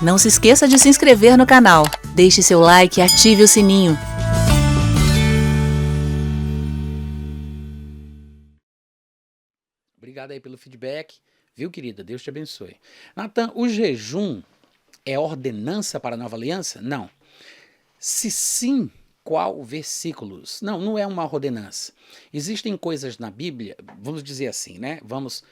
Não se esqueça de se inscrever no canal. Deixe seu like e ative o sininho. Obrigado aí pelo feedback. Viu, querida? Deus te abençoe. Natan, o jejum é ordenança para a nova aliança? Não. Se sim, qual versículos? Não, não é uma ordenança. Existem coisas na Bíblia, vamos dizer assim, né? Vamos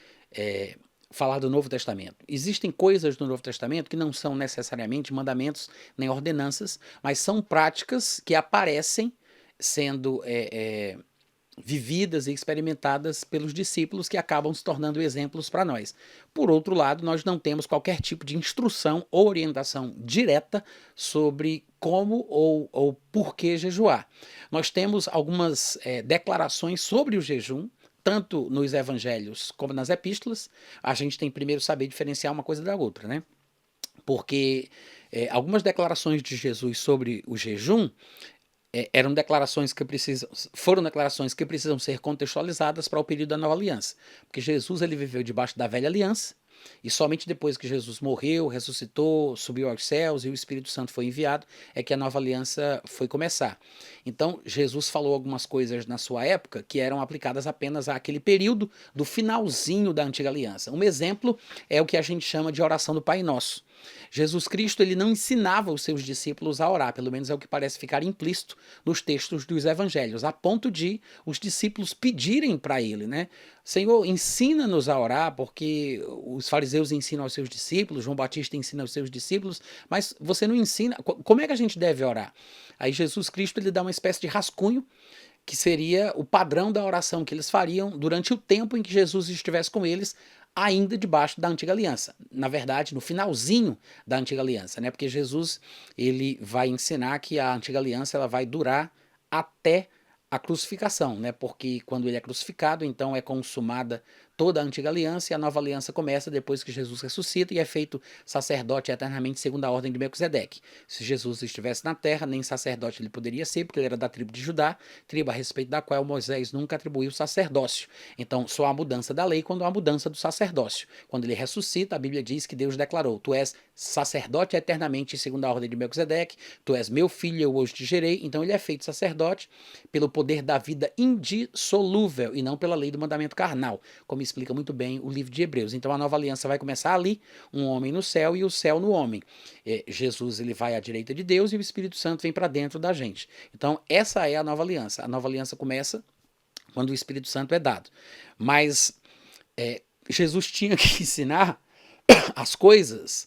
falar do Novo Testamento. Existem coisas no Novo Testamento que não são necessariamente mandamentos nem ordenanças, mas são práticas que aparecem sendo vividas e experimentadas pelos discípulos que acabam se tornando exemplos para nós. Por outro lado, nós não temos qualquer tipo de instrução ou orientação direta sobre como ou por que jejuar. Nós temos algumas declarações sobre o jejum, tanto nos evangelhos como nas epístolas. A gente tem primeiro saber diferenciar uma coisa da outra, né? Porque algumas declarações de Jesus sobre o jejum foram declarações que precisam ser contextualizadas para o período da nova aliança. Porque Jesus ele viveu debaixo da velha aliança, e somente depois que Jesus morreu, ressuscitou, subiu aos céus e o Espírito Santo foi enviado, é que a nova aliança foi começar. Então, Jesus falou algumas coisas na sua época que eram aplicadas apenas àquele período do finalzinho da antiga aliança. Um exemplo é o que a gente chama de oração do Pai Nosso. Jesus Cristo ele não ensinava os seus discípulos a orar, pelo menos é o que parece ficar implícito nos textos dos evangelhos, a ponto de os discípulos pedirem para ele, né? Senhor, ensina-nos a orar, porque os fariseus ensinam aos seus discípulos, João Batista ensina aos seus discípulos, mas você não ensina. Como é que a gente deve orar? Aí Jesus Cristo ele dá uma espécie de rascunho, que seria o padrão da oração que eles fariam durante o tempo em que Jesus estivesse com eles, ainda debaixo da antiga aliança. Na verdade, no finalzinho da antiga aliança, né? Porque Jesus ele vai ensinar que a antiga aliança ela vai durar até a crucificação, né? Porque quando ele é crucificado, então é consumada toda a antiga aliança e a nova aliança começa depois que Jesus ressuscita e é feito sacerdote eternamente segundo a ordem de Melquisedeque. Se Jesus estivesse na terra, nem sacerdote ele poderia ser, porque ele era da tribo de Judá, tribo a respeito da qual Moisés nunca atribuiu sacerdócio. Então, só há mudança da lei quando há mudança do sacerdócio. Quando ele ressuscita, a Bíblia diz que Deus declarou: tu és sacerdote eternamente segundo a ordem de Melquisedeque, tu és meu filho, eu hoje te gerei. Então ele é feito sacerdote pelo poder da vida indissolúvel e não pela lei do mandamento carnal, como explica muito bem o livro de Hebreus. Então a nova aliança vai começar ali, um homem no céu e o céu no homem. Jesus ele vai à direita de Deus e o Espírito Santo vem para dentro da gente. Então essa é a nova aliança. A nova aliança começa quando o Espírito Santo é dado. Mas Jesus tinha que ensinar as coisas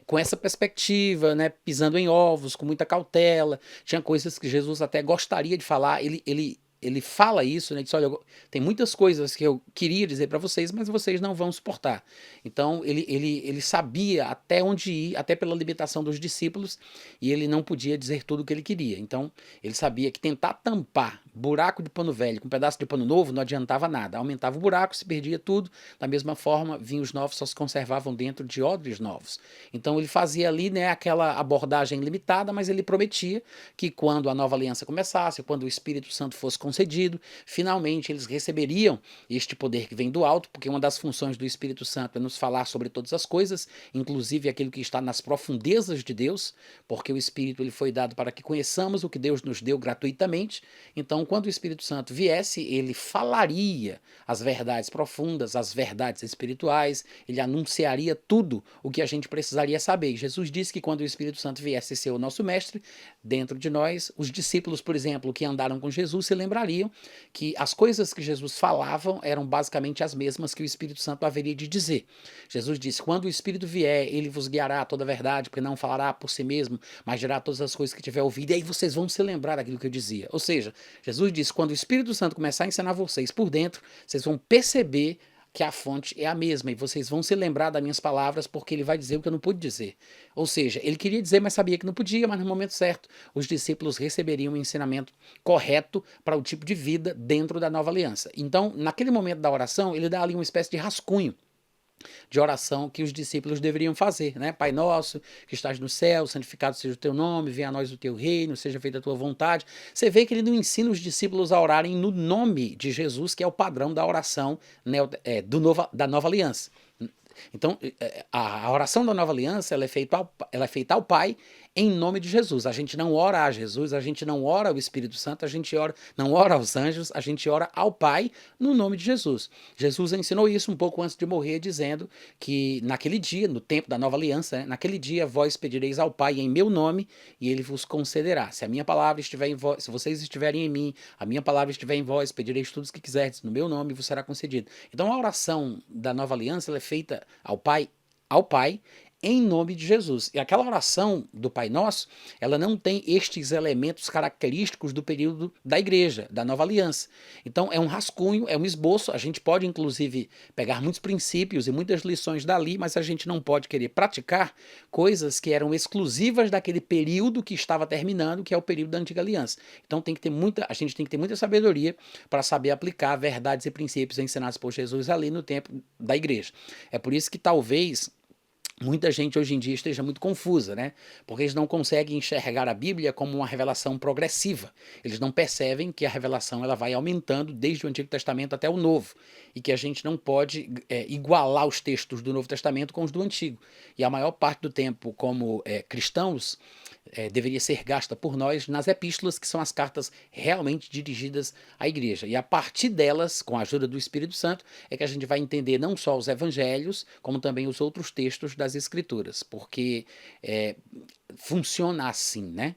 com essa perspectiva, né, pisando em ovos, com muita cautela. Tinha coisas que Jesus até gostaria de falar, ele fala isso, né, diz, olha, tem muitas coisas que eu queria dizer para vocês, mas vocês não vão suportar. Então ele sabia até onde ir, até pela limitação dos discípulos, e ele não podia dizer tudo o que ele queria. Então ele sabia que tentar tampar buraco de pano velho com um pedaço de pano novo não adiantava nada, aumentava o buraco, se perdia tudo. Da mesma forma, vinhos novos só se conservavam dentro de odres novos. Então ele fazia ali, né, aquela abordagem limitada, mas ele prometia que quando a nova aliança começasse, quando o Espírito Santo fosse concedido, finalmente eles receberiam este poder que vem do alto, porque uma das funções do Espírito Santo é nos falar sobre todas as coisas, inclusive aquilo que está nas profundezas de Deus, porque o Espírito ele foi dado para que conheçamos o que Deus nos deu gratuitamente. Então, quando o Espírito Santo viesse, ele falaria as verdades profundas, as verdades espirituais, ele anunciaria tudo o que a gente precisaria saber. E Jesus disse que quando o Espírito Santo viesse ser o nosso mestre dentro de nós, os discípulos, por exemplo, que andaram com Jesus, se lembrariam que as coisas que Jesus falava eram basicamente as mesmas que o Espírito Santo haveria de dizer. Jesus disse: quando o Espírito vier, ele vos guiará a toda a verdade, porque não falará por si mesmo, mas dirá todas as coisas que tiver ouvido, e aí vocês vão se lembrar daquilo que eu dizia. Ou seja, Jesus disse: quando o Espírito Santo começar a ensinar vocês por dentro, vocês vão perceber que a fonte é a mesma, e vocês vão se lembrar das minhas palavras, porque ele vai dizer o que eu não pude dizer. Ou seja, ele queria dizer, mas sabia que não podia, mas no momento certo, os discípulos receberiam o ensinamento correto para o tipo de vida dentro da nova aliança. Então, naquele momento da oração, ele dá ali uma espécie de rascunho de oração que os discípulos deveriam fazer, né? Pai nosso, que estás no céu, santificado seja o teu nome, venha a nós o teu reino, seja feita a tua vontade. Você vê que ele não ensina os discípulos a orarem no nome de Jesus, que é o padrão da oração, né, da nova aliança. Então, a oração da nova aliança ela é feita ao Pai em nome de Jesus. A gente não ora a Jesus, a gente não ora ao Espírito Santo, a gente não ora aos anjos, a gente ora ao Pai no nome de Jesus. Jesus ensinou isso um pouco antes de morrer, dizendo que naquele dia, no tempo da nova aliança, né, naquele dia vós pedireis ao Pai em meu nome e ele vos concederá. Se a minha palavra estiver em vós, se vocês estiverem em mim, a minha palavra estiver em vós, pedireis tudo o que quiserdes no meu nome e vos será concedido. Então a oração da nova aliança ela é feita ao Pai, em nome de Jesus. E aquela oração do Pai Nosso, ela não tem estes elementos característicos do período da igreja, da nova aliança. Então é um rascunho, é um esboço, a gente pode inclusive pegar muitos princípios e muitas lições dali, mas a gente não pode querer praticar coisas que eram exclusivas daquele período que estava terminando, que é o período da antiga aliança. Então a gente tem que ter muita sabedoria para saber aplicar verdades e princípios ensinados por Jesus ali no tempo da igreja. É por isso que talvez muita gente hoje em dia esteja muito confusa, né? Porque eles não conseguem enxergar a Bíblia como uma revelação progressiva. Eles não percebem que a revelação ela vai aumentando desde o Antigo Testamento até o Novo e que a gente não pode igualar os textos do Novo Testamento com os do Antigo. E a maior parte do tempo, como cristãos, deveria ser gasta por nós nas epístolas, que são as cartas realmente dirigidas à igreja. E a partir delas, com a ajuda do Espírito Santo, é que a gente vai entender não só os evangelhos, como também os outros textos das Escrituras, porque funciona assim, né?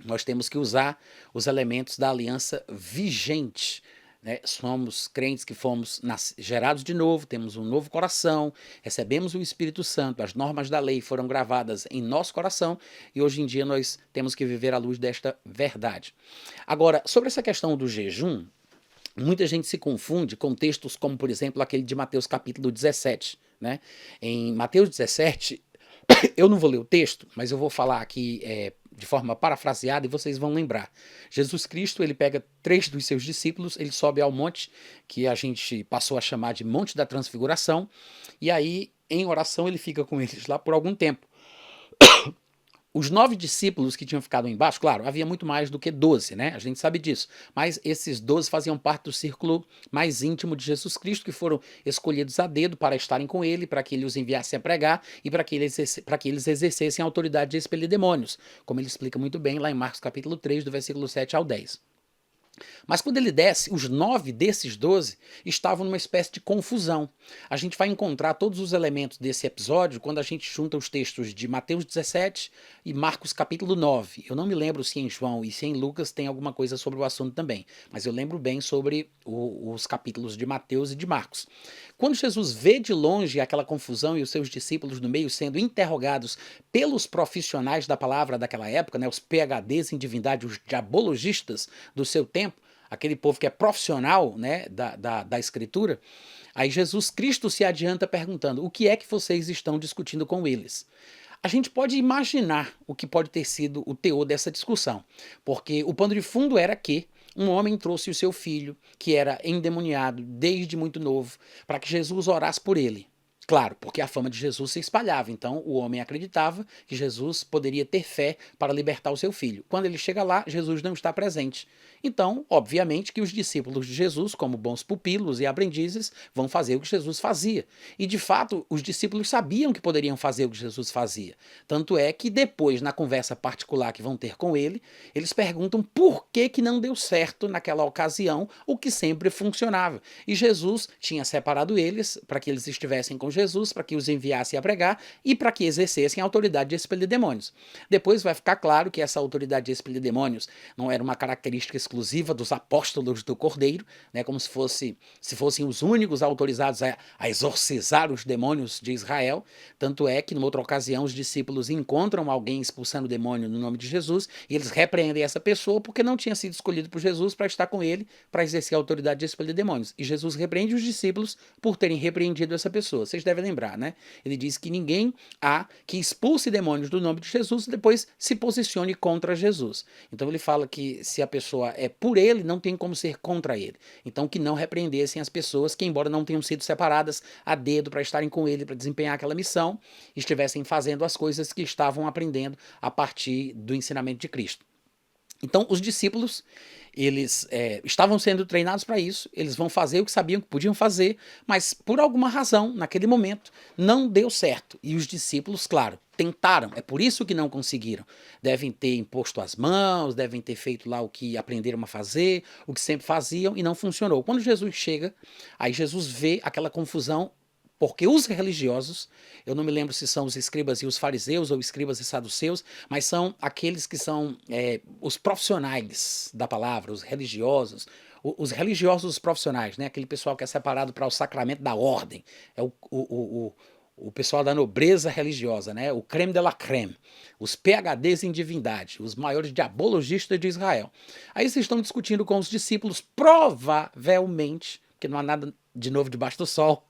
Nós temos que usar os elementos da aliança vigente, né? Somos crentes que fomos gerados de novo, temos um novo coração, recebemos o Espírito Santo, as normas da lei foram gravadas em nosso coração e hoje em dia nós temos que viver à luz desta verdade. Agora, sobre essa questão do jejum, muita gente se confunde com textos como, por exemplo, aquele de Mateus capítulo 17. Né? Em Mateus 17, eu não vou ler o texto, mas eu vou falar aqui de forma parafraseada e vocês vão lembrar. Jesus Cristo, ele pega 3 dos seus discípulos, ele sobe ao monte, que a gente passou a chamar de Monte da Transfiguração, e aí, em oração, ele fica com eles lá por algum tempo. Os 9 discípulos que tinham ficado embaixo, claro, havia muito mais do que 12, né? A gente sabe disso. Mas esses 12 faziam parte do círculo mais íntimo de Jesus Cristo, que foram escolhidos a dedo para estarem com ele, para que ele os enviasse a pregar e para que eles exercessem a autoridade de expelir demônios, como ele explica muito bem lá em Marcos capítulo 3, do versículo 7 ao 10. Mas quando ele desce, os 9 desses 12 estavam numa espécie de confusão. A gente vai encontrar todos os elementos desse episódio quando a gente junta os textos de Mateus 17 e Marcos capítulo 9. Eu não me lembro se em João e se em Lucas tem alguma coisa sobre o assunto também, mas eu lembro bem sobre os capítulos de Mateus e de Marcos. Quando Jesus vê de longe aquela confusão e os seus discípulos no meio sendo interrogados pelos profissionais da palavra daquela época, né, os PhDs em divindade, os diabologistas do seu tempo, aquele povo que é profissional, né, da escritura, aí Jesus Cristo se adianta perguntando: o que é que vocês estão discutindo com eles? A gente pode imaginar o que pode ter sido o teor dessa discussão, porque o pano de fundo era que um homem trouxe o seu filho, que era endemoniado desde muito novo, para que Jesus orasse por ele. Claro, porque a fama de Jesus se espalhava, então o homem acreditava que Jesus poderia ter fé para libertar o seu filho. Quando ele chega lá, Jesus não está presente. Então, obviamente que os discípulos de Jesus, como bons pupilos e aprendizes, vão fazer o que Jesus fazia. E, de fato, os discípulos sabiam que poderiam fazer o que Jesus fazia. Tanto é que depois, na conversa particular que vão ter com ele, eles perguntam por que não deu certo naquela ocasião o que sempre funcionava. E Jesus tinha separado eles para que eles estivessem com Jesus, para que os enviasse a pregar e para que exercessem a autoridade de expelir demônios. Depois vai ficar claro que essa autoridade de expelir demônios não era uma característica exclusiva dos apóstolos do Cordeiro, né, como se fossem os únicos autorizados a exorcizar os demônios de Israel. Tanto é que, numa outra ocasião, os discípulos encontram alguém expulsando o demônio no nome de Jesus e eles repreendem essa pessoa porque não tinha sido escolhido por Jesus para estar com ele, para exercer a autoridade de expelir demônios. E Jesus repreende os discípulos por terem repreendido essa pessoa. Vocês devem lembrar, né? Ele diz que ninguém há que expulse demônios do nome de Jesus e depois se posicione contra Jesus. Então ele fala que se a pessoa é por ele, não tem como ser contra ele. Então que não repreendessem as pessoas que, embora não tenham sido separadas a dedo para estarem com ele, para desempenhar aquela missão, estivessem fazendo as coisas que estavam aprendendo a partir do ensinamento de Cristo. Então, os discípulos, Eles estavam sendo treinados para isso, eles vão fazer o que sabiam que podiam fazer, mas por alguma razão, naquele momento, não deu certo. E os discípulos, claro, tentaram, é por isso que não conseguiram. Devem ter imposto as mãos, devem ter feito lá o que aprenderam a fazer, o que sempre faziam e não funcionou. Quando Jesus chega, aí Jesus vê aquela confusão, porque os religiosos, eu não me lembro se são os escribas e os fariseus ou escribas e saduceus, mas são aqueles que são os profissionais da palavra, os religiosos profissionais, né? Aquele pessoal que é separado para o sacramento da ordem, é o pessoal da nobreza religiosa, né? O creme de la creme, os PhDs em divindade, os maiores diabologistas de Israel. Aí eles estão discutindo com os discípulos, provavelmente, porque não há nada de novo debaixo do sol,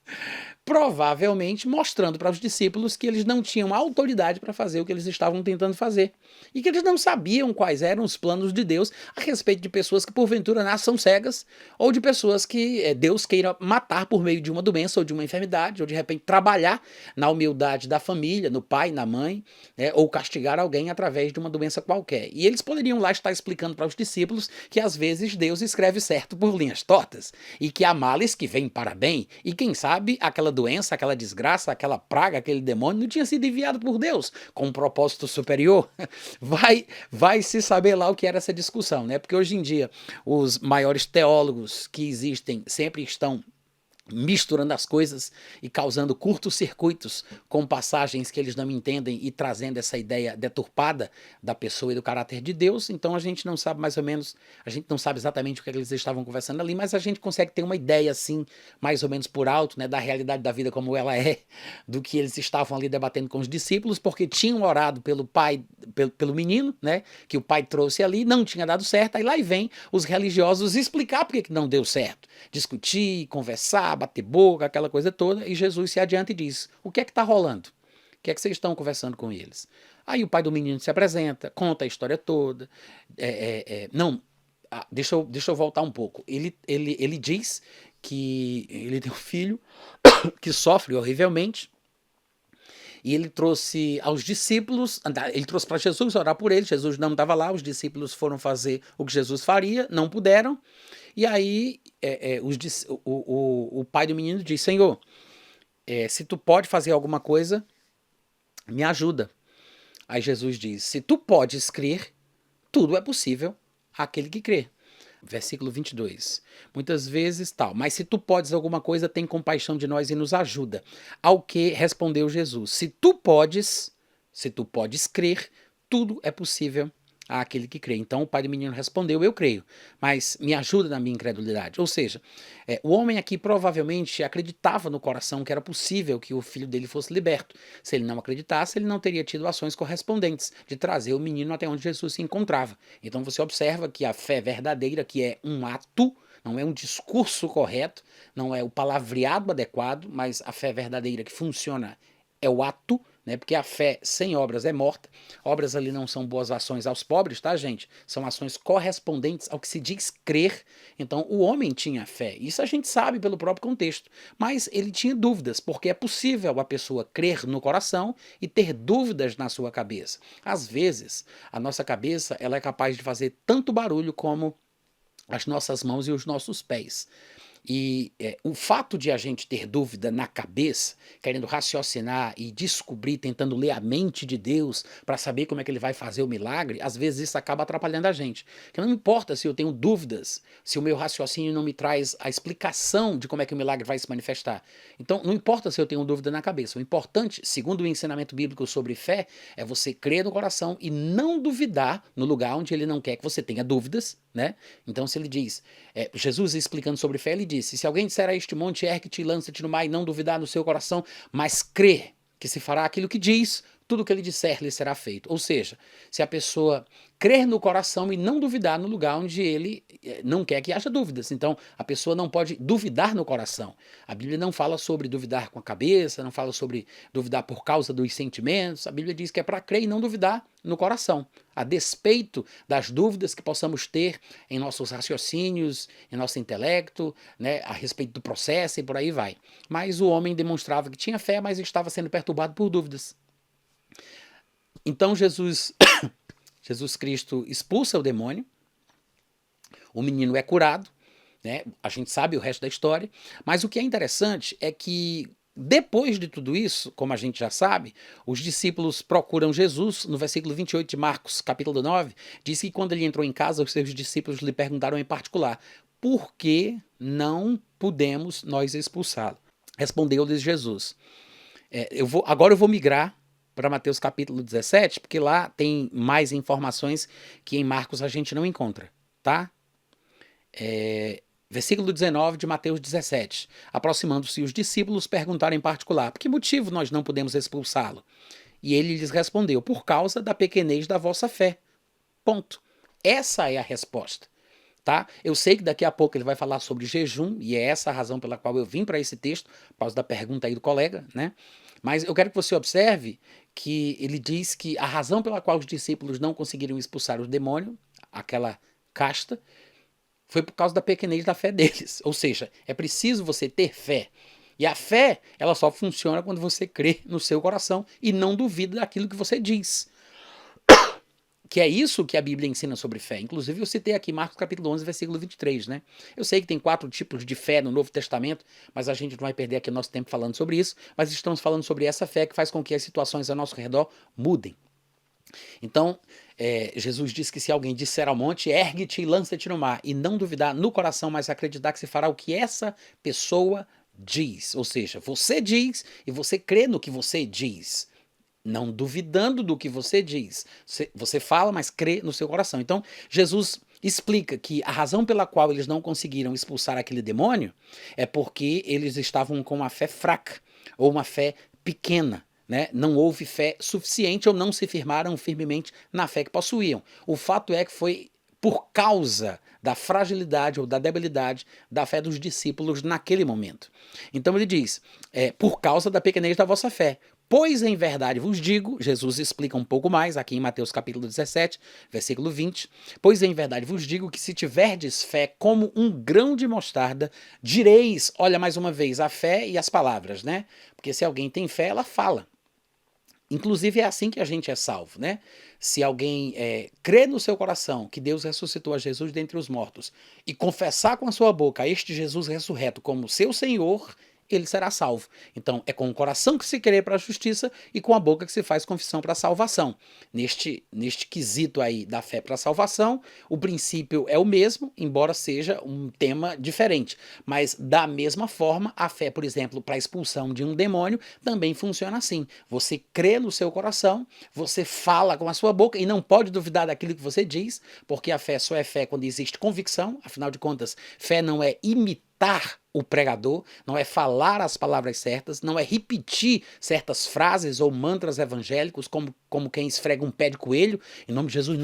provavelmente mostrando para os discípulos que eles não tinham autoridade para fazer o que eles estavam tentando fazer e que eles não sabiam quais eram os planos de Deus a respeito de pessoas que porventura nasçam cegas ou de pessoas que Deus queira matar por meio de uma doença ou de uma enfermidade ou de repente trabalhar na humildade da família, no pai, na mãe, né, ou castigar alguém através de uma doença qualquer. E eles poderiam lá estar explicando para os discípulos que às vezes Deus escreve certo por linhas tortas e que há males que vêm para bem e quem sabe aquela doença, aquela desgraça, aquela praga, aquele demônio não tinha sido enviado por Deus com um propósito superior. Vai se saber lá o que era essa discussão, né? Porque hoje em dia os maiores teólogos que existem sempre estão misturando as coisas e causando curtos-circuitos com passagens que eles não entendem e trazendo essa ideia deturpada da pessoa e do caráter de Deus. Então a gente não sabe mais ou menos, a gente não sabe exatamente o que eles estavam conversando ali, mas a gente consegue ter uma ideia assim, mais ou menos por alto, né, da realidade da vida como ela é, do que eles estavam ali debatendo com os discípulos, porque tinham orado pelo pai, pelo menino, né, que o pai trouxe ali, não tinha dado certo, aí lá vem os religiosos explicar por que não deu certo, discutir, conversar, bater boca, aquela coisa toda, e Jesus se adianta e diz, o que é que está rolando? O que é que vocês estão conversando com eles? Aí o pai do menino se apresenta, conta a história toda, não, deixa eu voltar um pouco, ele diz que ele tem um filho que sofre horrivelmente, e ele trouxe aos discípulos, ele trouxe para Jesus orar por ele, Jesus não estava lá, os discípulos foram fazer o que Jesus faria, não puderam, e aí o pai do menino diz, Senhor, se tu pode fazer alguma coisa, me ajuda. Aí Jesus diz, se tu podes crer, tudo é possível àquele que crê. Versículo 22. Muitas vezes tal, mas se tu podes alguma coisa, tem compaixão de nós e nos ajuda. Ao que respondeu Jesus, se tu podes crer, tudo é possível àquele que crê. Então o pai do menino respondeu, eu creio, mas me ajuda na minha incredulidade. Ou seja, o homem aqui provavelmente acreditava no coração que era possível que o filho dele fosse liberto. Se ele não acreditasse, ele não teria tido ações correspondentes de trazer o menino até onde Jesus se encontrava. Então você observa que a fé verdadeira, que é um ato, não é um discurso correto, não é o palavreado adequado, mas a fé verdadeira que funciona é o ato, né? Porque a fé sem obras é morta. Obras ali não são boas ações aos pobres, tá, gente? São ações correspondentes ao que se diz crer. Então, o homem tinha fé. Isso a gente sabe pelo próprio contexto. Mas ele tinha dúvidas, porque é possível a pessoa crer no coração e ter dúvidas na sua cabeça. Às vezes, a nossa cabeça ela é capaz de fazer tanto barulho como as nossas mãos e os nossos pés. E o fato de a gente ter dúvida na cabeça, querendo raciocinar e descobrir, tentando ler a mente de Deus para saber como é que ele vai fazer o milagre, às vezes isso acaba atrapalhando a gente. Porque não importa se eu tenho dúvidas, se o meu raciocínio não me traz a explicação de como é que o milagre vai se manifestar. Então, não importa se eu tenho dúvida na cabeça. O importante, segundo o ensinamento bíblico sobre fé, é você crer no coração e não duvidar no lugar onde ele não quer que você tenha dúvidas, né? Então, se ele diz, Jesus explicando sobre fé, ele disse, se alguém disser a este monte, ergue-te e lança-te no mar e não duvidar no seu coração, mas crê que se fará aquilo que diz, tudo o que ele disser lhe será feito. Ou seja, se a pessoa crer no coração e não duvidar no lugar onde ele não quer que haja dúvidas. Então, a pessoa não pode duvidar no coração. A Bíblia não fala sobre duvidar com a cabeça, não fala sobre duvidar por causa dos sentimentos. A Bíblia diz que é para crer e não duvidar no coração, a despeito das dúvidas que possamos ter em nossos raciocínios, em nosso intelecto, né, a respeito do processo e por aí vai. Mas o homem demonstrava que tinha fé, mas estava sendo perturbado por dúvidas. Então Jesus Cristo expulsa o demônio, o menino é curado, né? A gente sabe o resto da história, mas o que é interessante é que depois de tudo isso, como a gente já sabe, os discípulos procuram Jesus. No versículo 28 de Marcos, capítulo 9, diz que quando ele entrou em casa, os seus discípulos lhe perguntaram em particular: por que não podemos nós expulsá-lo? Respondeu-lhes Jesus. Agora eu vou migrar para Mateus capítulo 17, porque lá tem mais informações que em Marcos a gente não encontra, tá? Versículo 19 de Mateus 17. Aproximando-se os discípulos, perguntaram em particular: por que motivo nós não podemos expulsá-lo? E ele lhes respondeu: por causa da pequenez da vossa fé. Ponto. Essa é a resposta. Tá? Eu sei que daqui a pouco ele vai falar sobre jejum, e é essa a razão pela qual eu vim para esse texto, por causa da pergunta aí do colega, né? Mas eu quero que você observe que ele diz que a razão pela qual os discípulos não conseguiram expulsar o demônio, aquela casta, foi por causa da pequenez da fé deles. Ou seja, é preciso você ter fé. E a fé, ela só funciona quando você crê no seu coração e não duvida daquilo que você diz. Que é isso que a Bíblia ensina sobre fé. Inclusive, eu citei aqui Marcos capítulo 11, versículo 23, né? Eu sei que tem 4 tipos de fé no Novo Testamento, mas a gente não vai perder aqui o nosso tempo falando sobre isso, mas estamos falando sobre essa fé que faz com que as situações ao nosso redor mudem. Então, Jesus disse que se alguém disser ao monte, ergue-te e lança-te no mar, e não duvidar no coração, mas acreditar que se fará o que essa pessoa diz. Ou seja, você diz e você crê no que você diz. Não duvidando do que você diz. Você fala, mas crê no seu coração. Então, Jesus explica que a razão pela qual eles não conseguiram expulsar aquele demônio é porque eles estavam com uma fé fraca, ou uma fé pequena. Né? Não houve fé suficiente ou não se firmaram firmemente na fé que possuíam. O fato é que foi por causa da fragilidade ou da debilidade da fé dos discípulos naquele momento. Então ele diz, por causa da pequenez da vossa fé. Pois em verdade vos digo, Jesus explica um pouco mais aqui em Mateus capítulo 17, versículo 20, pois em verdade vos digo que se tiverdes fé como um grão de mostarda, direis, olha mais uma vez, a fé e as palavras, né? Porque se alguém tem fé, ela fala. Inclusive é assim que a gente é salvo, né? Se alguém crê no seu coração que Deus ressuscitou a Jesus dentre os mortos e confessar com a sua boca este Jesus ressurreto como seu Senhor, ele será salvo. Então, é com o coração que se crê para a justiça e com a boca que se faz confissão para a salvação. Neste quesito aí da fé para a salvação, o princípio é o mesmo, embora seja um tema diferente. Mas, da mesma forma, a fé, por exemplo, para a expulsão de um demônio, também funciona assim. Você crê no seu coração, você fala com a sua boca e não pode duvidar daquilo que você diz, porque a fé só é fé quando existe convicção. Afinal de contas, fé não é imitar o pregador, não é falar as palavras certas, não é repetir certas frases ou mantras evangélicos como quem esfrega um pé de coelho, em nome de Jesus,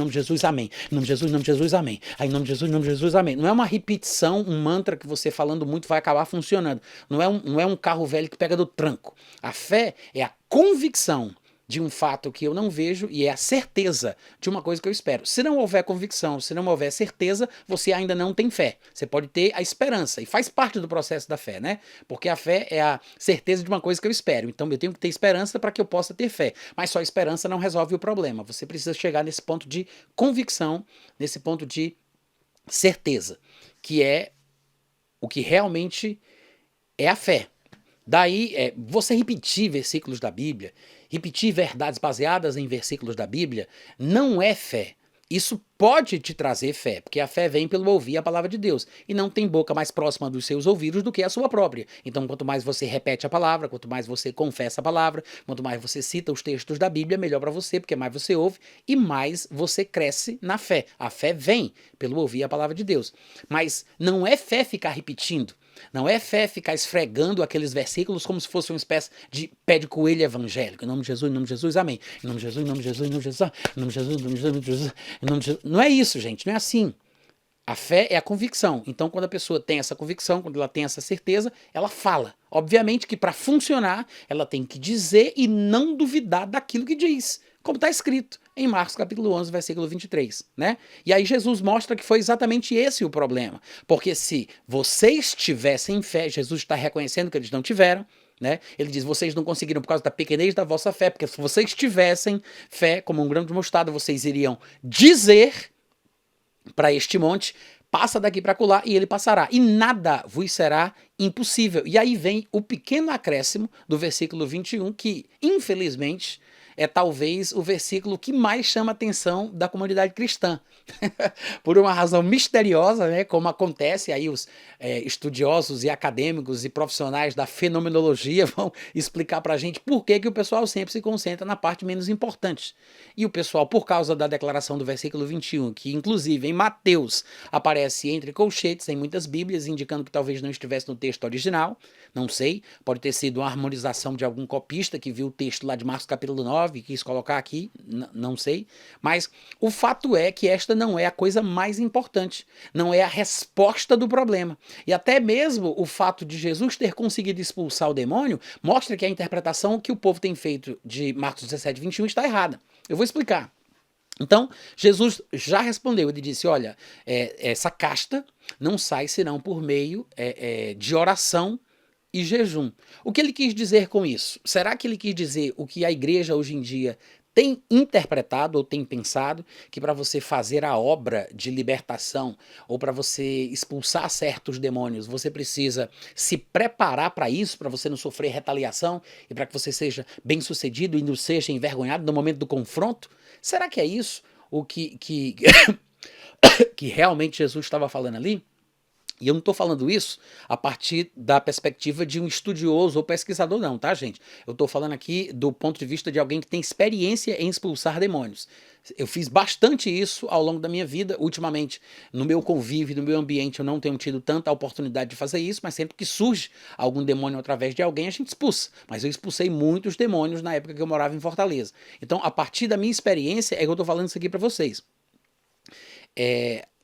amém. Em nome de Jesus, amém. Aí, em nome de Jesus, amém. Não é uma repetição, um mantra que você falando muito vai acabar funcionando. Não é um carro velho que pega do tranco. A fé é a convicção de um fato que eu não vejo e é a certeza de uma coisa que eu espero. Se não houver convicção, se não houver certeza, você ainda não tem fé. Você pode ter a esperança e faz parte do processo da fé, né? Porque a fé é a certeza de uma coisa que eu espero. Então eu tenho que ter esperança para que eu possa ter fé. Mas só a esperança não resolve o problema. Você precisa chegar nesse ponto de convicção, nesse ponto de certeza, que é o que realmente é a fé. Daí, você repetir versículos da Bíblia, repetir verdades baseadas em versículos da Bíblia, não é fé. Isso pode te trazer fé, porque a fé vem pelo ouvir a palavra de Deus, e não tem boca mais próxima dos seus ouvidos do que a sua própria. Então, quanto mais você repete a palavra, quanto mais você confessa a palavra, quanto mais você cita os textos da Bíblia, melhor para você, porque mais você ouve e mais você cresce na fé. A fé vem pelo ouvir a palavra de Deus. Mas não é fé ficar repetindo. Não é fé ficar esfregando aqueles versículos como se fosse uma espécie de pé de coelho evangélico. Em nome de Jesus, amém. Em nome de Jesus, em nome de Jesus, em nome de Jesus, em nome de Jesus, em nome de Jesus, em nome de Jesus, em nome de Jesus. Não é isso, gente, não é assim. A fé é a convicção. Então, quando a pessoa tem essa convicção, quando ela tem essa certeza, ela fala. Obviamente que para funcionar, ela tem que dizer e não duvidar daquilo que diz. Como está escrito em Marcos capítulo 11, versículo 23, né? E aí Jesus mostra que foi exatamente esse o problema. Porque se vocês tivessem fé, Jesus está reconhecendo que eles não tiveram, né? Ele diz, vocês não conseguiram por causa da pequenez da vossa fé, porque se vocês tivessem fé como um grão de mostarda, vocês iriam dizer para este monte, passa daqui para acolá e ele passará, e nada vos será impossível. E aí vem o pequeno acréscimo do versículo 21, que infelizmente é talvez o versículo que mais chama a atenção da comunidade cristã. Por uma razão misteriosa, né, como acontece, aí os estudiosos e acadêmicos e profissionais da fenomenologia vão explicar para a gente por que o pessoal sempre se concentra na parte menos importante. E o pessoal, por causa da declaração do versículo 21, que inclusive em Mateus aparece entre colchetes em muitas bíblias, indicando que talvez não estivesse no texto original, não sei, pode ter sido uma harmonização de algum copista que viu o texto lá de Marcos capítulo 9 e quis colocar aqui, não sei, mas o fato é que esta não é a coisa mais importante, não é a resposta do problema. E até mesmo o fato de Jesus ter conseguido expulsar o demônio mostra que a interpretação que o povo tem feito de Marcos 17, 21 está errada. Eu vou explicar. Então, Jesus já respondeu, ele disse, olha, essa casta não sai senão por meio de oração e jejum. O que ele quis dizer com isso? Será que ele quis dizer o que a igreja hoje em dia tem interpretado ou tem pensado, que para você fazer a obra de libertação ou para você expulsar certos demônios, você precisa se preparar para isso, para você não sofrer retaliação e para que você seja bem-sucedido e não seja envergonhado no momento do confronto? Será que é isso o que realmente Jesus estava falando ali? E eu não estou falando isso a partir da perspectiva de um estudioso ou pesquisador não, tá, gente? Eu estou falando aqui do ponto de vista de alguém que tem experiência em expulsar demônios. Eu fiz bastante isso ao longo da minha vida. Ultimamente, no meu convívio, no meu ambiente, eu não tenho tido tanta oportunidade de fazer isso, mas sempre que surge algum demônio através de alguém, a gente expulsa. Mas eu expulsei muitos demônios na época que eu morava em Fortaleza. Então, a partir da minha experiência, é que eu estou falando isso aqui para vocês.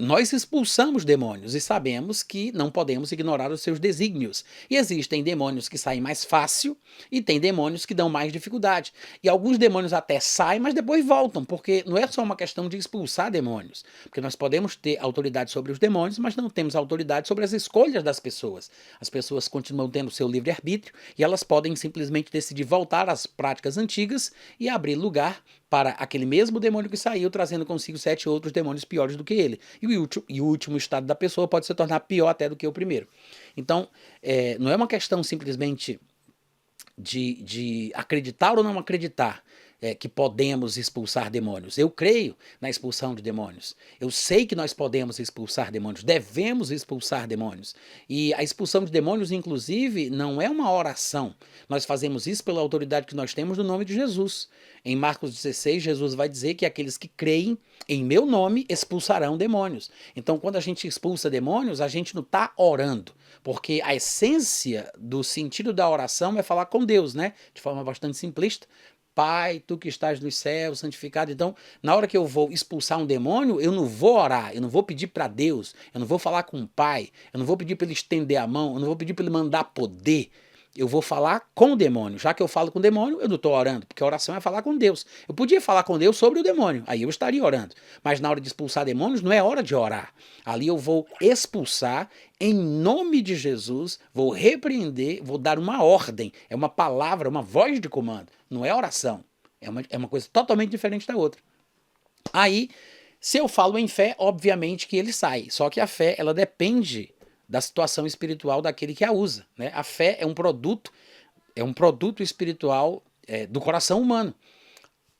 Nós expulsamos demônios e sabemos que não podemos ignorar os seus desígnios. E existem demônios que saem mais fácil e tem demônios que dão mais dificuldade. E alguns demônios até saem, mas depois voltam, porque não é só uma questão de expulsar demônios. Porque nós podemos ter autoridade sobre os demônios, mas não temos autoridade sobre as escolhas das pessoas. As pessoas continuam tendo seu livre-arbítrio e elas podem simplesmente decidir voltar às práticas antigas e abrir lugar para aquele mesmo demônio que saiu, trazendo consigo 7 outros demônios piores do que ele. E o último estado da pessoa pode se tornar pior até do que o primeiro. Então, não é uma questão simplesmente de acreditar ou não acreditar que podemos expulsar demônios. Eu creio na expulsão de demônios. Eu sei que nós podemos expulsar demônios, devemos expulsar demônios. E a expulsão de demônios, inclusive, não é uma oração. Nós fazemos isso pela autoridade que nós temos no nome de Jesus. Em Marcos 16, Jesus vai dizer que aqueles que creem em meu nome expulsarão demônios. Então, quando a gente expulsa demônios, a gente não está orando, porque a essência do sentido da oração é falar com Deus, né? De forma bastante simplista. Pai, tu que estás nos céus, santificado. Então, na hora que eu vou expulsar um demônio, eu não vou orar, eu não vou pedir para Deus, eu não vou falar com o Pai, eu não vou pedir para ele estender a mão, eu não vou pedir para ele mandar poder. Eu vou falar com o demônio. Já que eu falo com o demônio, eu não estou orando, porque a oração é falar com Deus. Eu podia falar com Deus sobre o demônio, aí eu estaria orando. Mas na hora de expulsar demônios, não é hora de orar. Ali eu vou expulsar em nome de Jesus, vou repreender, vou dar uma ordem. É uma palavra, uma voz de comando. Não é oração. É uma coisa totalmente diferente da outra. Aí, se eu falo em fé, obviamente que ele sai. Só que a fé, ela depende da situação espiritual daquele que a usa, né? A fé é um produto espiritual do coração humano.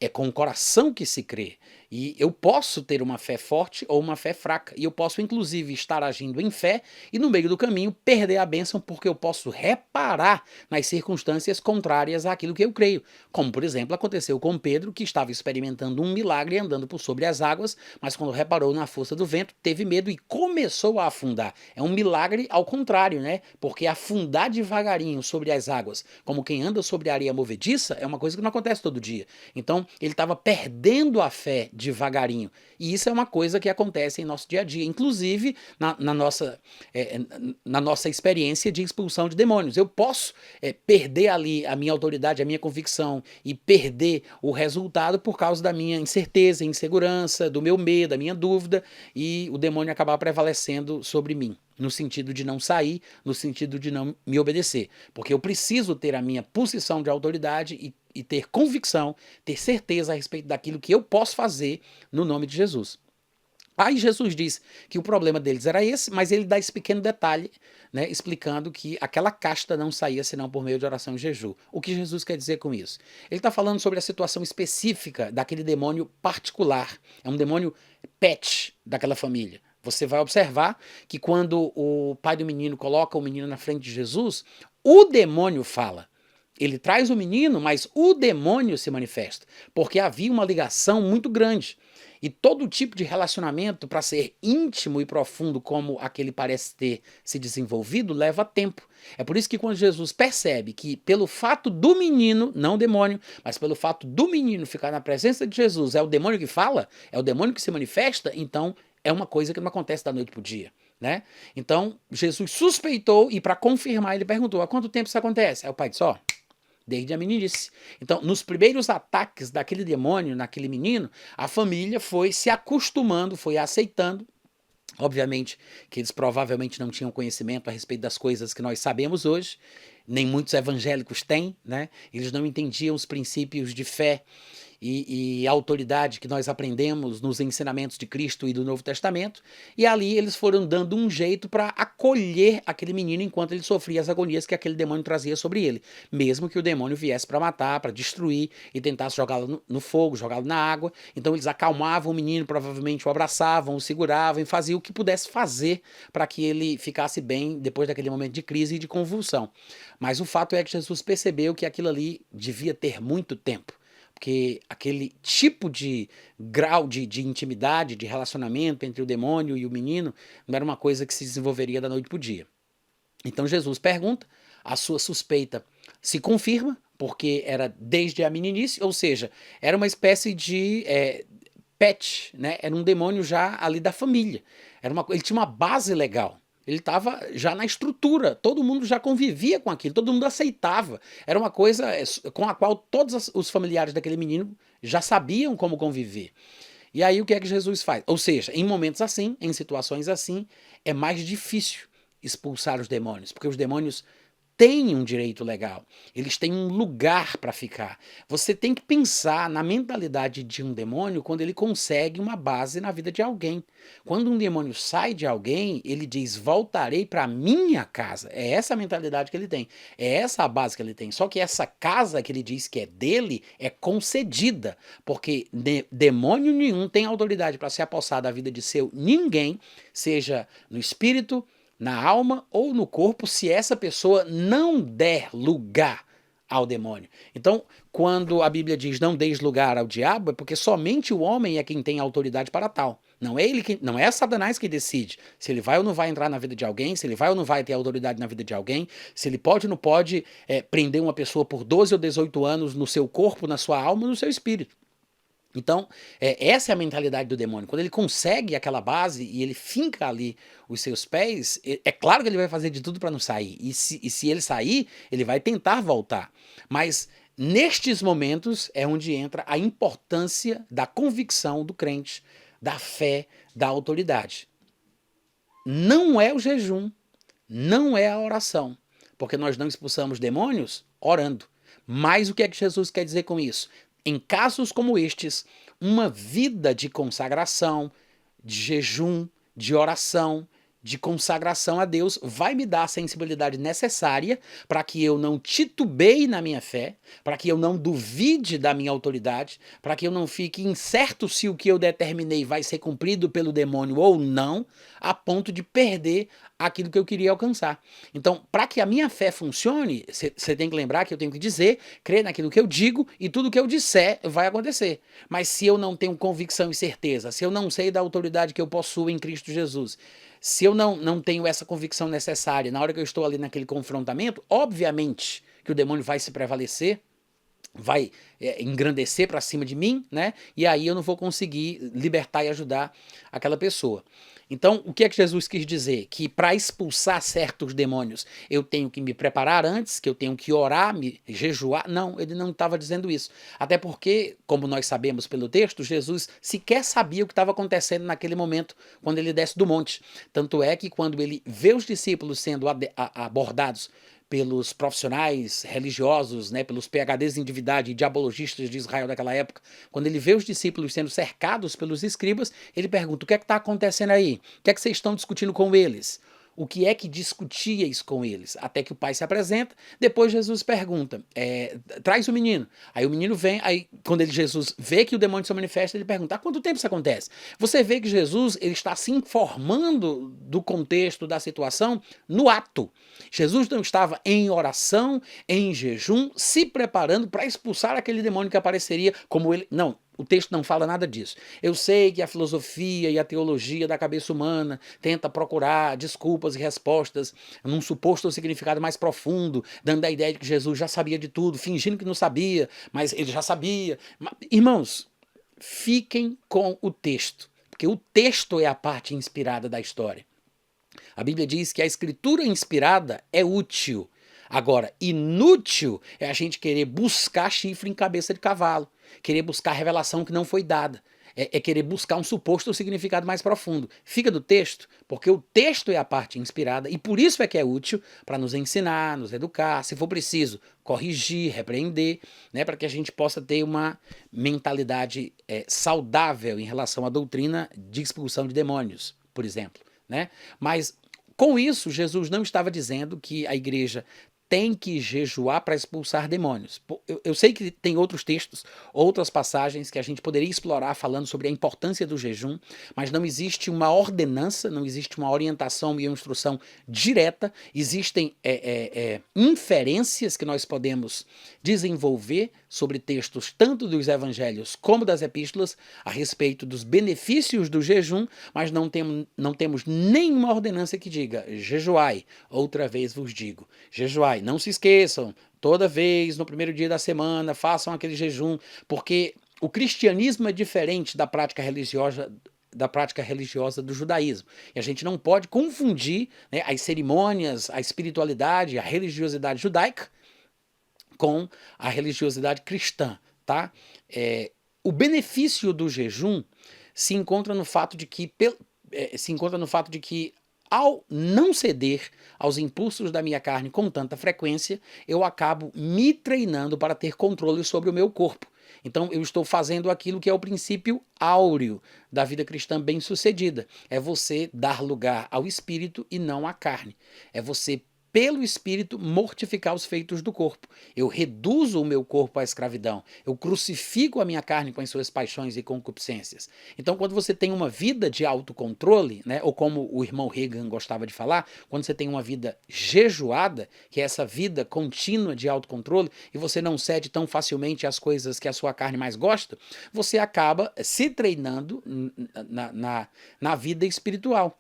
É com o coração que se crê. E eu posso ter uma fé forte ou uma fé fraca. E eu posso, inclusive, estar agindo em fé e, no meio do caminho, perder a bênção porque eu posso reparar nas circunstâncias contrárias àquilo que eu creio. Como, por exemplo, aconteceu com Pedro, que estava experimentando um milagre andando por sobre as águas, mas quando reparou na força do vento, teve medo e começou a afundar. É um milagre ao contrário, né? Porque afundar devagarinho sobre as águas, como quem anda sobre a areia movediça, é uma coisa que não acontece todo dia. Então, ele estava perdendo a fé devagarinho. E isso é uma coisa que acontece em nosso dia a dia, inclusive na nossa experiência de expulsão de demônios. Eu posso perder ali a minha autoridade, a minha convicção e perder o resultado por causa da minha incerteza, insegurança, do meu medo, da minha dúvida e o demônio acabar prevalecendo sobre mim. No sentido de não sair, no sentido de não me obedecer. Porque eu preciso ter a minha posição de autoridade e ter convicção, ter certeza a respeito daquilo que eu posso fazer no nome de Jesus. Aí Jesus diz que o problema deles era esse, mas ele dá esse pequeno detalhe, né, explicando que aquela casta não saía senão por meio de oração e jejum. O que Jesus quer dizer com isso? Ele está falando sobre a situação específica daquele demônio particular. É um demônio pet daquela família. Você vai observar que quando o pai do menino coloca o menino na frente de Jesus, o demônio fala. Ele traz o menino, mas o demônio se manifesta, porque havia uma ligação muito grande. E todo tipo de relacionamento, para ser íntimo e profundo como aquele parece ter se desenvolvido, leva tempo. É por isso que quando Jesus percebe que pelo fato do menino, não o demônio, mas pelo fato do menino ficar na presença de Jesus, é o demônio que fala, é o demônio que se manifesta, então é uma coisa que não acontece da noite para o dia. Né? Então, Jesus suspeitou e para confirmar ele perguntou, há quanto tempo isso acontece? Aí o pai disse, ó, desde a meninice. Então, nos primeiros ataques daquele demônio, naquele menino, a família foi se acostumando, foi aceitando. Obviamente que eles provavelmente não tinham conhecimento a respeito das coisas que nós sabemos hoje, nem muitos evangélicos têm, né? Eles não entendiam os princípios de fé e autoridade que nós aprendemos nos ensinamentos de Cristo e do Novo Testamento, e ali eles foram dando um jeito para acolher aquele menino enquanto ele sofria as agonias que aquele demônio trazia sobre ele, mesmo que o demônio viesse para matar, para destruir e tentasse jogá-lo no fogo, jogá-lo na água. Então eles acalmavam o menino, provavelmente o abraçavam, o seguravam e faziam o que pudesse fazer para que ele ficasse bem depois daquele momento de crise e de convulsão. Mas o fato é que Jesus percebeu que aquilo ali devia ter muito tempo, porque aquele tipo de grau de intimidade, de relacionamento entre o demônio e o menino não era uma coisa que se desenvolveria da noite para o dia. Então Jesus pergunta, a sua suspeita se confirma, porque era desde a meninice, ou seja, era uma espécie de pet, né? Era um demônio já ali da família. Ele tinha uma base legal. Ele estava já na estrutura, todo mundo já convivia com aquilo, todo mundo aceitava. Era uma coisa com a qual todos os familiares daquele menino já sabiam como conviver. E aí o que é que Jesus faz? Ou seja, em momentos assim, em situações assim, é mais difícil expulsar os demônios, porque os demônios têm um direito legal, eles têm um lugar para ficar. Você tem que pensar na mentalidade de um demônio quando ele consegue uma base na vida de alguém. Quando um demônio sai de alguém, ele diz, voltarei para minha casa. É essa a mentalidade que ele tem, é essa a base que ele tem. Só que essa casa que ele diz que é dele é concedida, porque demônio nenhum tem autoridade para se apossar da vida de seu ninguém, seja no espírito, na alma ou no corpo, se essa pessoa não der lugar ao demônio. Então, quando a Bíblia diz não deis lugar ao diabo, é porque somente o homem é quem tem autoridade para tal. Não é ele que, não é Satanás que decide se ele vai ou não vai entrar na vida de alguém, se ele vai ou não vai ter autoridade na vida de alguém, se ele pode ou não pode prender uma pessoa por 12 ou 18 anos no seu corpo, na sua alma, no seu espírito. Então, essa é a mentalidade do demônio. Quando ele consegue aquela base e ele finca ali os seus pés, é claro que ele vai fazer de tudo para não sair. E se ele sair, ele vai tentar voltar. Mas nestes momentos é onde entra a importância da convicção do crente, da fé, da autoridade. Não é o jejum, não é a oração, porque nós não expulsamos demônios orando. Mas o que é que Jesus quer dizer com isso? Em casos como estes, uma vida de consagração, de jejum, de oração, de consagração a Deus vai me dar a sensibilidade necessária para que eu não titubeie na minha fé, para que eu não duvide da minha autoridade, para que eu não fique incerto se o que eu determinei vai ser cumprido pelo demônio ou não, a ponto de perder aquilo que eu queria alcançar. Então, para que a minha fé funcione, você tem que lembrar que eu tenho que dizer, crer naquilo que eu digo e tudo que eu disser vai acontecer. Mas se eu não tenho convicção e certeza, se eu não sei da autoridade que eu possuo em Cristo Jesus, se eu não tenho essa convicção necessária na hora que eu estou ali naquele confrontamento, obviamente que o demônio vai se prevalecer, vai engrandecer para cima de mim, né? E aí eu não vou conseguir libertar e ajudar aquela pessoa. Então, o que é que Jesus quis dizer? Que para expulsar certos demônios eu tenho que me preparar antes, que eu tenho que orar, me jejuar? Não, ele não estava dizendo isso. Até porque, como nós sabemos pelo texto, Jesus sequer sabia o que estava acontecendo naquele momento quando ele desce do monte. Tanto é que quando ele vê os discípulos sendo abordados pelos profissionais religiosos, né, pelos PhDs em divindade e diabologistas de Israel daquela época, quando ele vê os discípulos sendo cercados pelos escribas, ele pergunta: o que é que está acontecendo aí? O que é que vocês estão discutindo com eles? O que é que discutíeis com eles? Até que o pai se apresenta, depois Jesus pergunta, traz o menino. Aí o menino vem, aí quando Jesus vê que o demônio se manifesta, ele pergunta: há quanto tempo isso acontece? Você vê que Jesus ele está se informando do contexto, da situação, no ato. Jesus não estava em oração, em jejum, se preparando para expulsar aquele demônio que apareceria como ele. Não. O texto não fala nada disso. Eu sei que a filosofia e a teologia da cabeça humana tenta procurar desculpas e respostas num suposto significado mais profundo, dando a ideia de que Jesus já sabia de tudo, fingindo que não sabia, mas ele já sabia. Irmãos, fiquem com o texto, porque o texto é a parte inspirada da história. A Bíblia diz que a escritura inspirada é útil. Agora, inútil é a gente querer buscar chifre em cabeça de cavalo, querer buscar revelação que não foi dada, é querer buscar um suposto significado mais profundo. Fica do texto, porque o texto é a parte inspirada e por isso é que é útil para nos ensinar, nos educar, se for preciso, corrigir, repreender, né, para que a gente possa ter uma mentalidade saudável em relação à doutrina de expulsão de demônios, por exemplo, né? Mas com isso, Jesus não estava dizendo que a igreja tem que jejuar para expulsar demônios. Eu sei que tem outros textos, outras passagens que a gente poderia explorar falando sobre a importância do jejum, mas não existe uma ordenança, não existe uma orientação e uma instrução direta, existem inferências que nós podemos desenvolver sobre textos tanto dos evangelhos como das epístolas a respeito dos benefícios do jejum, mas não temos nenhuma ordenança que diga jejuai, outra vez vos digo, jejuai. Não se esqueçam, toda vez no primeiro dia da semana façam aquele jejum, porque o cristianismo é diferente da prática religiosa do judaísmo. E a gente não pode confundir, né, as cerimônias, a espiritualidade, a religiosidade judaica com a religiosidade cristã, tá? O benefício do jejum se encontra no fato de que ao não ceder aos impulsos da minha carne com tanta frequência, eu acabo me treinando para ter controle sobre o meu corpo. Então eu estou fazendo aquilo que é o princípio áureo da vida cristã bem-sucedida. É você dar lugar ao espírito e não à carne. É você, pelo Espírito, mortificar os feitos do corpo. Eu reduzo o meu corpo à escravidão. Eu crucifico a minha carne com as suas paixões e concupiscências. Então, quando você tem uma vida de autocontrole, né, ou como o irmão Reagan gostava de falar, quando você tem uma vida jejuada, que é essa vida contínua de autocontrole, e você não cede tão facilmente às coisas que a sua carne mais gosta, você acaba se treinando na vida espiritual.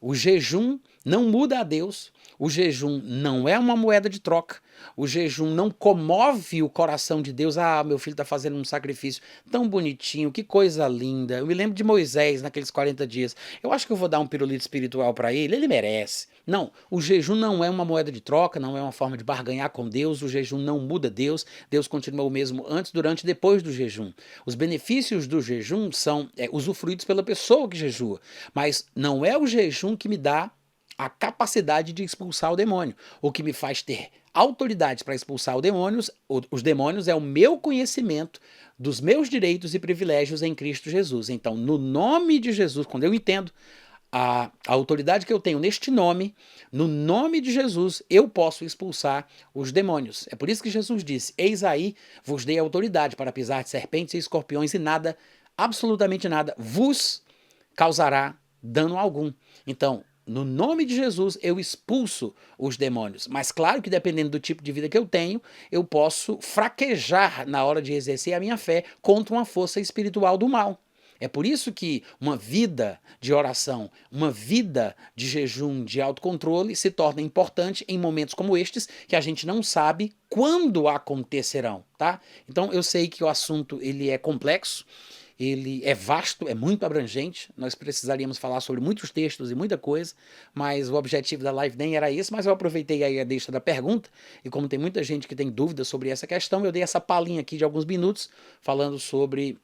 O jejum não muda a Deus, o jejum não é uma moeda de troca, o jejum não comove o coração de Deus. Ah, meu filho está fazendo um sacrifício tão bonitinho, que coisa linda. Eu me lembro de Moisés naqueles 40 dias. Eu acho que eu vou dar um pirulito espiritual para ele merece. Não, o jejum não é uma moeda de troca, não é uma forma de barganhar com Deus, o jejum não muda Deus, Deus continua o mesmo antes, durante e depois do jejum. Os benefícios do jejum são usufruídos pela pessoa que jejua, mas não é o jejum que me dá a capacidade de expulsar o demônio. O que me faz ter autoridade para expulsar os demônios é o meu conhecimento dos meus direitos e privilégios em Cristo Jesus. Então, no nome de Jesus, quando eu entendo a autoridade que eu tenho neste nome, no nome de Jesus, eu posso expulsar os demônios. É por isso que Jesus disse: eis aí, vos dei autoridade para pisar de serpentes e escorpiões e nada, absolutamente nada, vos causará dano algum. Então, no nome de Jesus, eu expulso os demônios. Mas claro que dependendo do tipo de vida que eu tenho, eu posso fraquejar na hora de exercer a minha fé contra uma força espiritual do mal. É por isso que uma vida de oração, uma vida de jejum, de autocontrole se torna importante em momentos como estes, que a gente não sabe quando acontecerão, tá? Então eu sei que o assunto ele é complexo, ele é vasto, é muito abrangente, nós precisaríamos falar sobre muitos textos e muita coisa, mas o objetivo da live nem era esse, mas eu aproveitei aí a deixa da pergunta, e como tem muita gente que tem dúvidas sobre essa questão, eu dei essa palhinha aqui de alguns minutos, falando sobre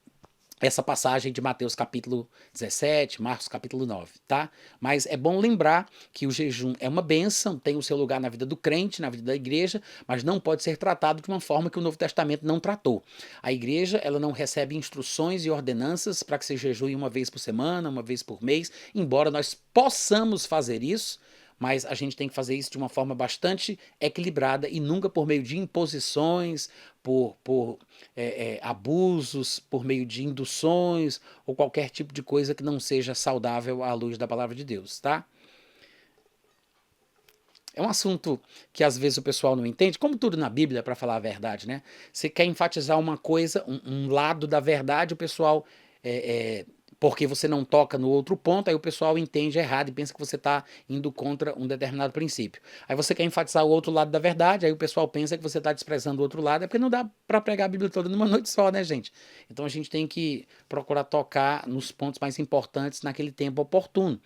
essa passagem de Mateus capítulo 17, Marcos capítulo 9, tá? Mas é bom lembrar que o jejum é uma bênção, tem o seu lugar na vida do crente, na vida da igreja, mas não pode ser tratado de uma forma que o Novo Testamento não tratou. A igreja, ela não recebe instruções e ordenanças para que se jejue uma vez por semana, uma vez por mês, embora nós possamos fazer isso, mas a gente tem que fazer isso de uma forma bastante equilibrada e nunca por meio de imposições, por abusos, por meio de induções ou qualquer tipo de coisa que não seja saudável à luz da palavra de Deus, tá? É um assunto que às vezes o pessoal não entende, como tudo na Bíblia, para falar a verdade, né? Você quer enfatizar uma coisa, um lado da verdade, o pessoal porque você não toca no outro ponto, aí o pessoal entende errado e pensa que você está indo contra um determinado princípio. Aí você quer enfatizar o outro lado da verdade, aí o pessoal pensa que você está desprezando o outro lado, é porque não dá para pregar a Bíblia toda numa noite só, né, gente? Então a gente tem que procurar tocar nos pontos mais importantes naquele tempo oportuno.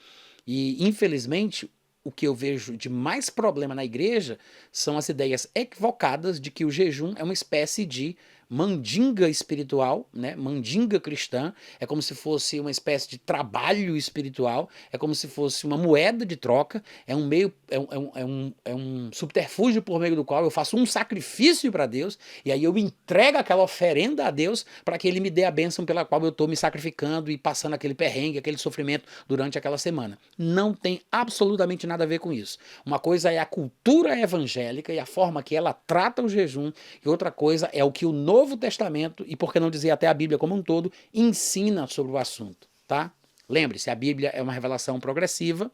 E, infelizmente, o que eu vejo de mais problema na igreja são as ideias equivocadas de que o jejum é uma espécie de mandinga espiritual, né? Mandinga cristã, é como se fosse uma espécie de trabalho espiritual, é como se fosse uma moeda de troca, é um meio, é um subterfúgio por meio do qual eu faço um sacrifício para Deus, e aí eu entrego aquela oferenda a Deus para que Ele me dê a bênção pela qual eu estou me sacrificando e passando aquele perrengue, aquele sofrimento durante aquela semana. Não tem absolutamente nada a ver com isso. Uma coisa é a cultura evangélica e a forma que ela trata o jejum, e outra coisa é o que o Novo Testamento, e por que não dizer até a Bíblia como um todo, ensina sobre o assunto, tá? Lembre-se, a Bíblia é uma revelação progressiva,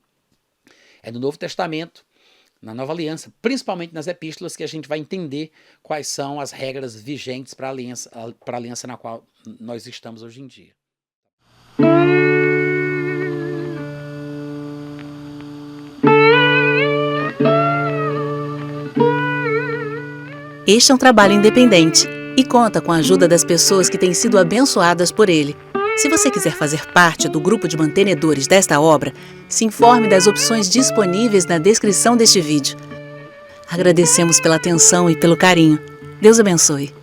é do Novo Testamento, na Nova Aliança, principalmente nas epístolas, que a gente vai entender quais são as regras vigentes para a aliança na qual nós estamos hoje em dia. Este é um trabalho independente e conta com a ajuda das pessoas que têm sido abençoadas por ele. Se você quiser fazer parte do grupo de mantenedores desta obra, se informe das opções disponíveis na descrição deste vídeo. Agradecemos pela atenção e pelo carinho. Deus abençoe.